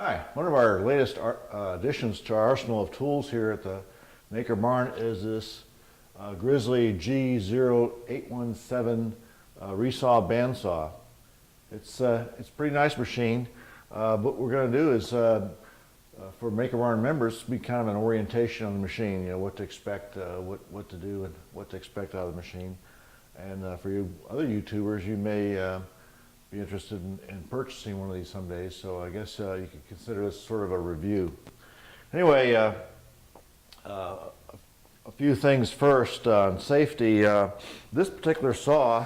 Hi, one of our latest additions to our arsenal of tools here at the Maker Barn is this Grizzly G0817 Resaw Bandsaw. It's a pretty nice machine. What we're going to do is, for Maker Barn members, be kind of an orientation on the machine, you know, what to expect, what to do and what to expect out of the machine. And for you other YouTubers, you may be interested in purchasing one of these someday, so I guess you could consider this sort of a review. Anyway, a few things first on safety. This particular saw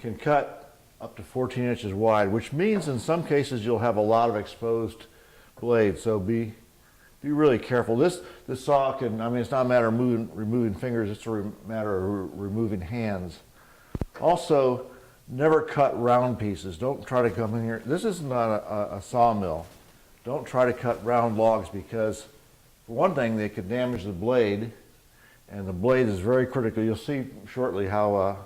can cut up to 14 inches wide, which means in some cases you'll have a lot of exposed blades, so be really careful. This saw can, I mean, it's not a matter of removing fingers, it's a matter of removing hands. Also, never cut round pieces. Don't try to come in here. This is not a sawmill. Don't try to cut round logs because, for one thing, they could damage the blade, and the blade is very critical. You'll see shortly how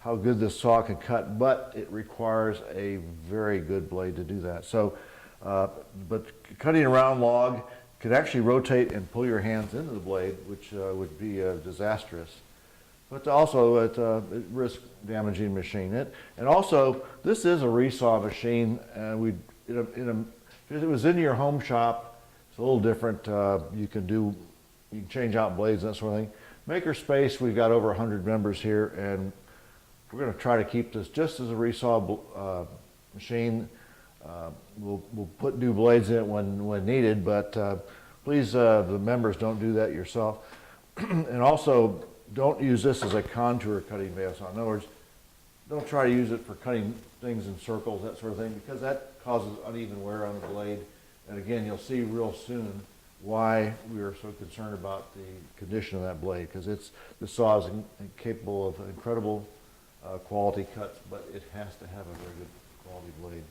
good this saw can cut, but it requires a very good blade to do that. So, but cutting a round log could actually rotate and pull your hands into the blade, which would be disastrous. But also it risks damaging the machine. And also, this is a resaw machine, and if it was in your home shop, it's a little different. You can change out blades and that sort of thing. Makerspace, we've got over 100 members here, and we're going to try to keep this just as a resaw machine. We'll put new blades in it when needed, but please, the members, don't do that yourself. And also, don't use this as a contour cutting bandsaw. In other words, don't try to use it for cutting things in circles, that sort of thing, because that causes uneven wear on the blade. And again, you'll see real soon why we are so concerned about the condition of that blade, because the saw is capable of incredible quality cuts, but it has to have a very good quality blade.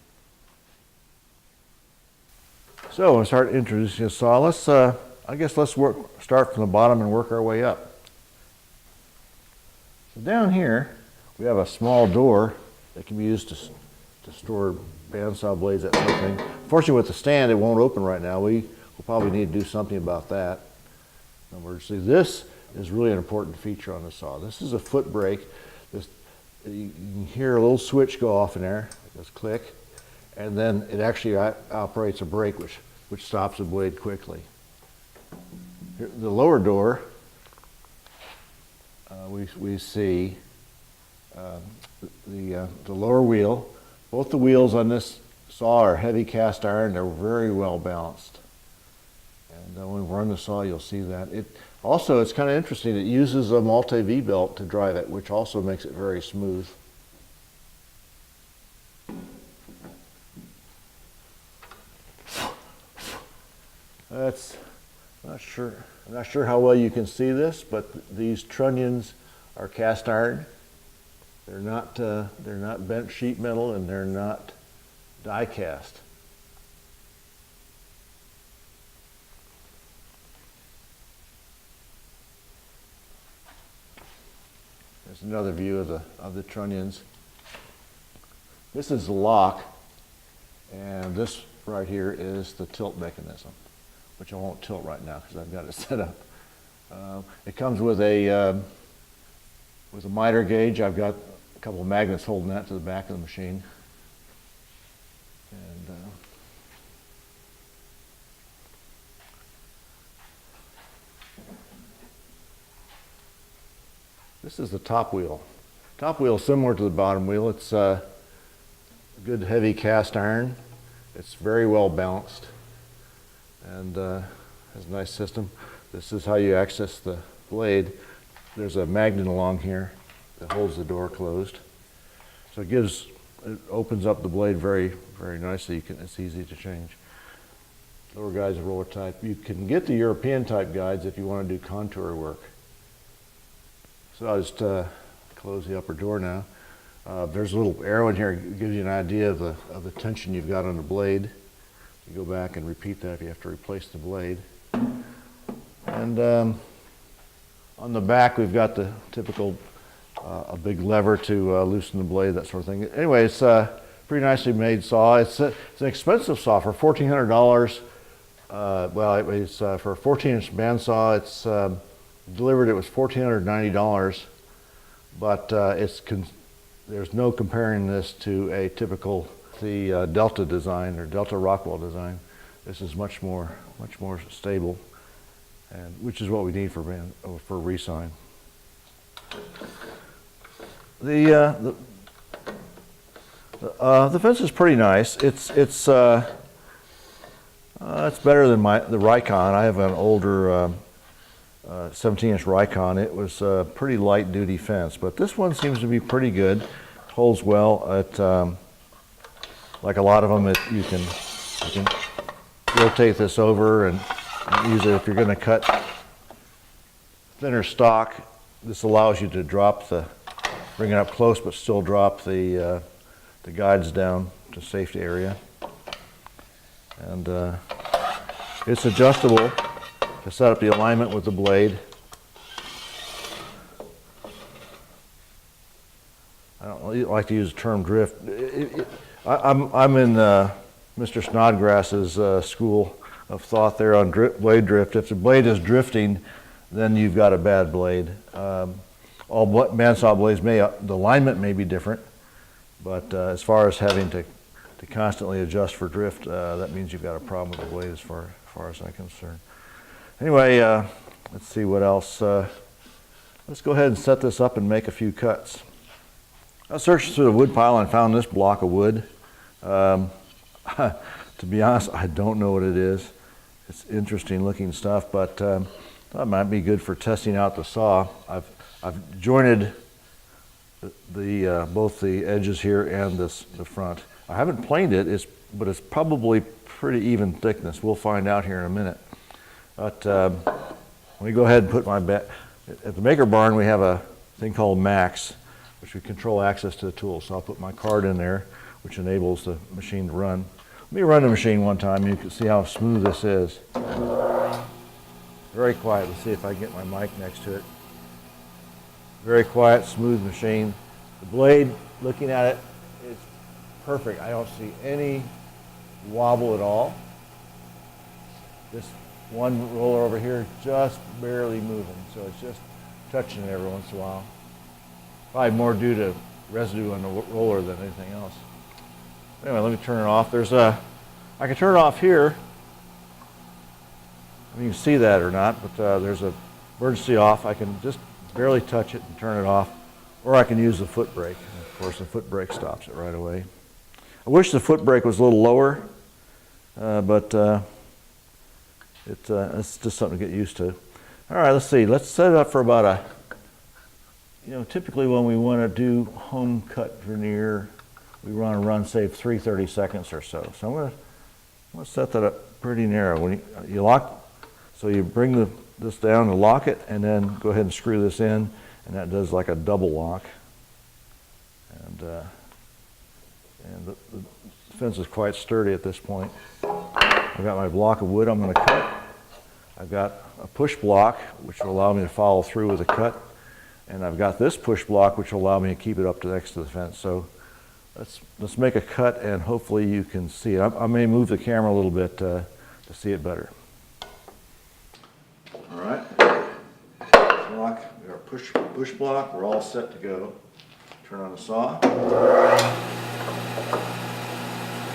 So, we'll start introducing the saw. Let's, I guess let's start from the bottom and work our way up. So down here, we have a small door that can be used to store bandsaw blades, that sort of thing. Fortunately, with the stand, it won't open right now. We'll probably need to do something about that. In other words, this is really an important feature on the saw. This is a foot brake. You can hear a little switch go off in there. It goes click. And then it actually operates a brake which stops the blade quickly. Here, the lower door, we see the lower wheel. Both the wheels on this saw are heavy cast iron. They're very well balanced. And when we run the saw, you'll see that. Also, it's kind of interesting. It uses a multi-V belt to drive it, which also makes it very smooth. I'm not sure how well you can see this, but these trunnions are cast iron. They're not bent sheet metal, and they're not die cast. There's another view of the trunnions. This is the lock, and this right here is the tilt mechanism, which I won't tilt right now because I've got it set up. It comes with a miter gauge. I've got a couple of magnets holding that to the back of the machine. And this is the top wheel. Top wheel is similar to the bottom wheel. It's good heavy cast iron. It's very well balanced and has a nice system. This is how you access the blade. There's a magnet along here that holds the door closed. So it opens up the blade very, very nicely. It's easy to change. Lower guides are roller type. You can get the European type guides if you want to do contour work. So I'll just close the upper door now. There's a little arrow in here that gives you an idea of the tension you've got on the blade. You go back and repeat that if you have to replace the blade. And on the back, we've got the typical a big lever to loosen the blade, that sort of thing. Anyway, it's pretty nicely made saw. It's an expensive saw for $1,400. Well, it's for a 14-inch bandsaw. It's delivered. It was $1,490, but there's no comparing this to a typical Delta design or Delta Rockwell design. This is much more stable, and which is what we need for resawing. The fence is pretty nice. It's better than the Rikon. I have an older 17-inch Rikon. It was a pretty light duty fence, but this one seems to be pretty good. It holds well. Like a lot of them, you can rotate this over and use it if you're going to cut thinner stock. This allows you to bring it up close, but still drop the guides down to safety area. And it's adjustable to set up the alignment with the blade. I don't like to use the term drift. I'm in Mr. Snodgrass's school of thought there on blade drift. If the blade is drifting, then you've got a bad blade. All bandsaw blades the alignment may be different, but as far as having to constantly adjust for drift, that means you've got a problem with the blade as far as I'm concerned. Anyway, let's see what else. Let's go ahead and set this up and make a few cuts. I searched through the wood pile and found this block of wood. To be honest, I don't know what it is. It's interesting looking stuff, but that might be good for testing out the saw. I've jointed both the edges here and the front. I haven't planed it, but it's probably pretty even thickness. We'll find out here in a minute. But let me go ahead and put at the Maker Barn we have a thing called Max, which we control access to the tool. So I'll put my card in there, which enables the machine to run. Let me run the machine one time and you can see how smooth this is. Very quiet. Let's see if I can get my mic next to it. Very quiet, smooth machine. The blade, looking at it, is perfect. I don't see any wobble at all. This one roller over here is just barely moving, so it's just touching it every once in a while. Probably more due to residue on the roller than anything else. Anyway, let me turn it off. I can turn it off here. I mean, you can see that or not, but there's a emergency off. I can just barely touch it and turn it off, or I can use the foot brake. And of course, the foot brake stops it right away. I wish the foot brake was a little lower, but it's just something to get used to. All right, let's see. Let's set it up for about typically when we want to do home cut veneer, we want to run, say, 330 seconds or so. So I'm going to set that up pretty narrow. When you lock, so you bring this down and lock it, and then go ahead and screw this in, and that does like a double lock. And the fence is quite sturdy at this point. I've got my block of wood I'm going to cut. I've got a push block, which will allow me to follow through with a cut. And I've got this push block, which will allow me to keep it up next to the fence. So let's make a cut, and hopefully you can see it. I may move the camera a little bit to see it better. All right, block, we got our push block. We're all set to go. Turn on the saw.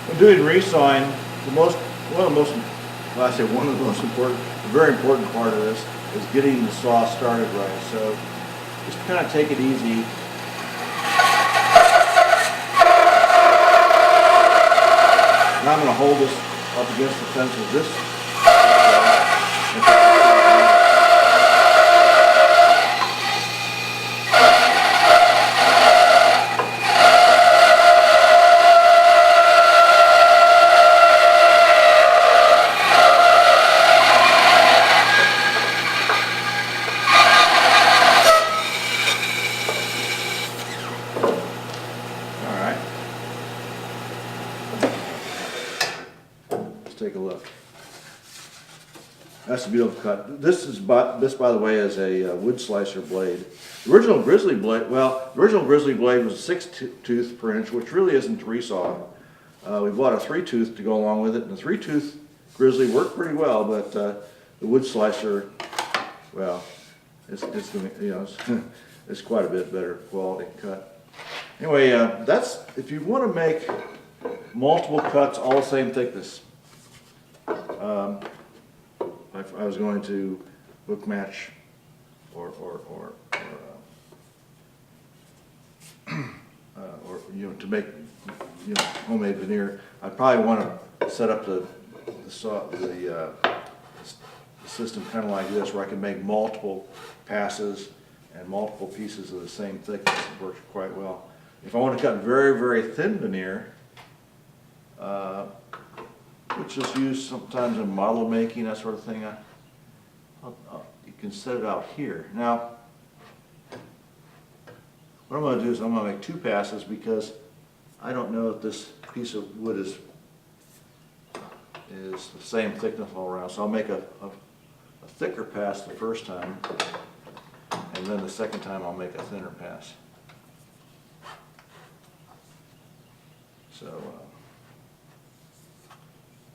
When doing resawing, one of the most important, a very important part of this is getting the saw started right. So just kind of take it easy. Now I'm going to hold this up against the fence with this. Take a look. I That's a beautiful cut. This, by the way, is a wood slicer blade. The original Grizzly blade, well, the original Grizzly blade was 6 tooth per inch, which really isn't Resaw. We bought a 3-tooth to go along with it, and the 3-tooth Grizzly worked pretty well, but the wood slicer, well, it's gonna, you know, it's quite a bit better quality cut. Anyway, that's, if you want to make multiple cuts all the same thickness. If I was going to book match or you know, to make, you know, homemade veneer, I'd probably want to set up the system kind of like this, where I can make multiple passes and multiple pieces of the same thickness. It works quite well. If I want to cut very, very thin veneer, which is used sometimes in model making, that sort of thing, you can set it out here. Now, what I'm going to do is I'm going to make 2 passes, because I don't know if this piece of wood is the same thickness all around. So I'll make a thicker pass the first time, and then the second time I'll make a thinner pass. So,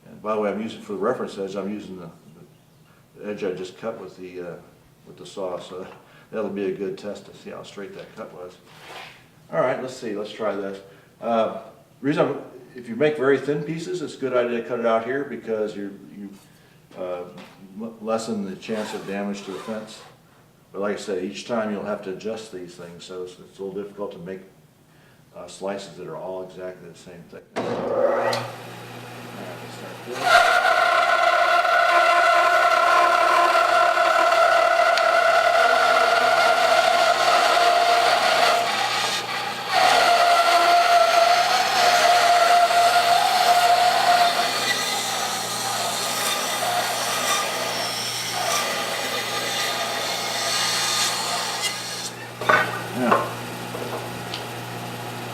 and by the way, I'm using, for the reference edge, I'm using the edge I just cut with the saw, so that'll be a good test to see how straight that cut was. All right, let's see, let's try this. If you make very thin pieces, it's a good idea to cut it out here, because you lessen the chance of damage to the fence. But like I said, each time you'll have to adjust these things, so it's a little difficult to make slices that are all exactly the same thickness. All right, let's start this.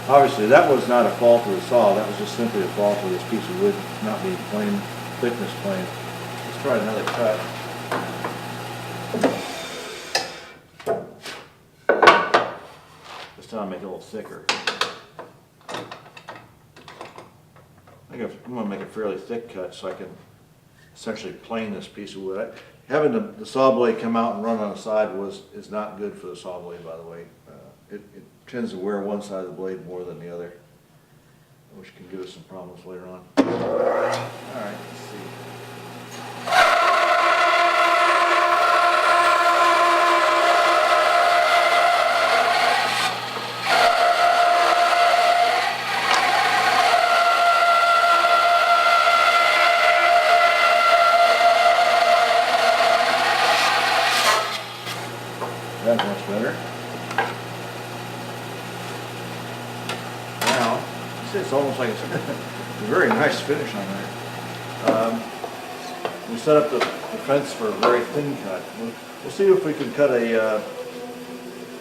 Obviously, that was not a fault of the saw. That was just simply a fault of this piece of wood not being plain, thickness plain. Let's try another cut. This time I'll make it a little thicker. I'm going to make a fairly thick cut so I can essentially plane this piece of wood. Having the saw blade come out and run on the side is not good for the saw blade, by the way. It tends to wear one side of the blade more than the other, which can give us some problems later on. All right, let's see. That's much better. It's almost like it's a very nice finish on there. We set up the fence for a very thin cut. We'll see if we can cut a,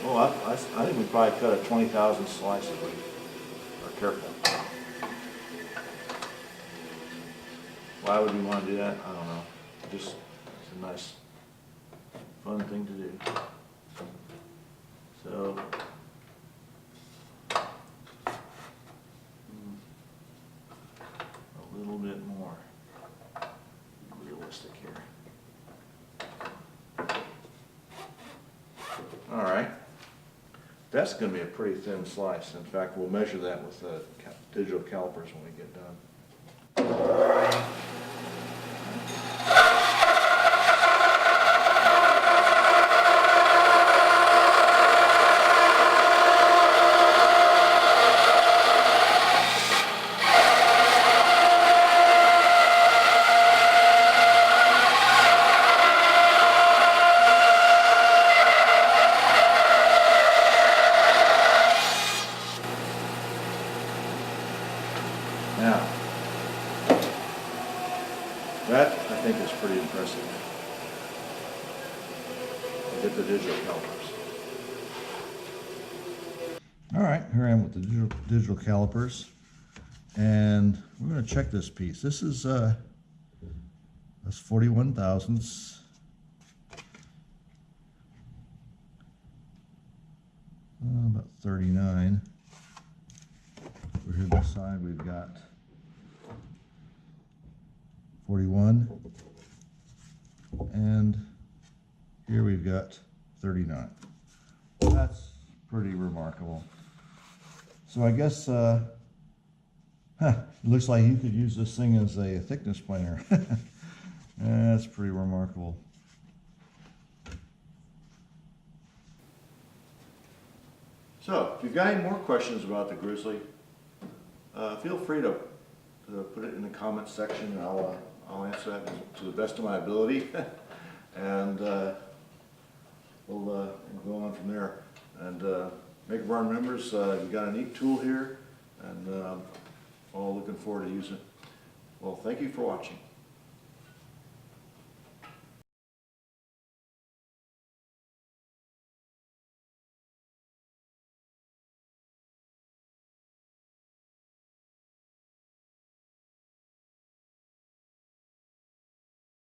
I think we probably cut a 20,000 slice if we are careful. Why would we want to do that? I don't know. Just, it's a nice, fun thing to do. So, a little bit more realistic here. All right. That's going to be a pretty thin slice. In fact, we'll measure that with digital calipers when we get done. Now, that I think is pretty impressive. I'll get the digital calipers. All right, here I am with the digital calipers, and we're going to check this piece. This is That's 41 thousandths. About 39. Over here this side we've got 41, and here we've got 39. That's pretty remarkable. So I guess it looks like you could use this thing as a thickness planer. That's pretty remarkable. So if you've got any more questions about the Grizzly, feel free to put it in the comments section, and I'll answer that to the best of my ability. And we'll go on from there. And Make Barn members, you've got a neat tool here, and all looking forward to using it. Well, thank you for watching.